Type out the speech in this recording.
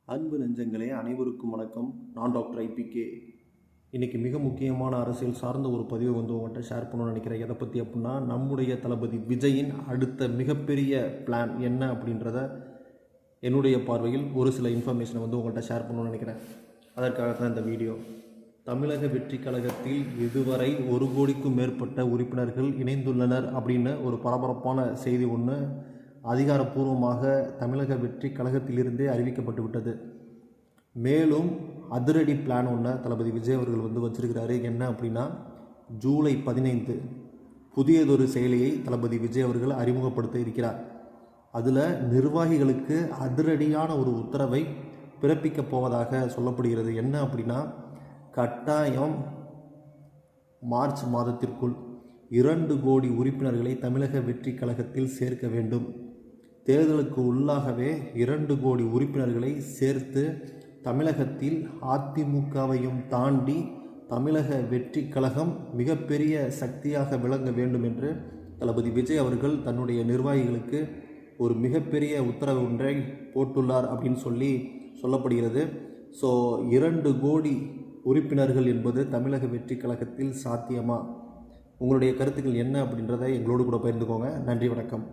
அன்பு நெஞ்சங்களே, அனைவருக்கும் வணக்கம். நான் டாக்டர் ஐபிகே. இன்றைக்கி மிக முக்கியமான அரசியல் சார்ந்த ஒரு பதிவை உங்கள்கிட்ட ஷேர் பண்ணணும்னு நினைக்கிறேன். எதை பற்றி அப்படின்னா, நம்முடைய தளபதி விஜயின் அடுத்த மிகப்பெரிய பிளான் என்ன அப்படின்றத என்னுடைய பார்வையில் ஒரு சில இன்ஃபர்மேஷனை உங்கள்கிட்ட ஷேர் பண்ணணும்னு நினைக்கிறேன். அதற்காக தான் இந்த வீடியோ. தமிழக வெற்றி கழகத்தில் இதுவரை 1 கோடிக்கும் மேற்பட்ட உறுப்பினர்கள் இணைந்துள்ளனர் அப்படின்னு ஒரு பரபரப்பான செய்தி ஒன்று அதிகாரப்பூர்வமாக தமிழக வெற்றி கழகத்திலிருந்தே அறிவிக்கப்பட்டு விட்டது. மேலும் அதிரடி பிளான் ஒன்று தளபதி விஜய் அவர்கள் வச்சிருக்கிறாரு. என்ன அப்படின்னா, ஜூலை 15 புதியதொரு செயலியை தளபதி விஜய் அவர்கள் அறிமுகப்படுத்த இருக்கிறார். அதில் நிர்வாகிகளுக்கு அதிரடியான ஒரு உத்தரவை பிறப்பிக்கப் போவதாக சொல்லப்படுகிறது. என்ன அப்படின்னா, கட்டாயம் மார்ச் மாதத்திற்குள் 2 கோடி உறுப்பினர்களை தமிழக வெற்றி கழகத்தில் சேர்க்க வேண்டும். தேர்தலுக்கு உள்ளாகவே 2 கோடி உறுப்பினர்களை சேர்த்து தமிழகத்தில் அதிமுகவையும் தாண்டி தமிழக வெற்றி கழகம் மிகப்பெரிய சக்தியாக விளங்க வேண்டும் என்று தளபதி விஜய் அவர்கள் தன்னுடைய நிர்வாகிகளுக்கு ஒரு மிகப்பெரிய உத்தரவு ஒன்றை போட்டுள்ளார் அப்படின்னு சொல்லப்படுகிறது. ஸோ 2 கோடி உறுப்பினர்கள் என்பது தமிழக வெற்றி கழகத்தில் சாத்தியமா? உங்களுடைய கருத்துக்கள் என்ன அப்படின்றத எங்களோடு கூட பகிர்ந்துக்கோங்க. நன்றி, வணக்கம்.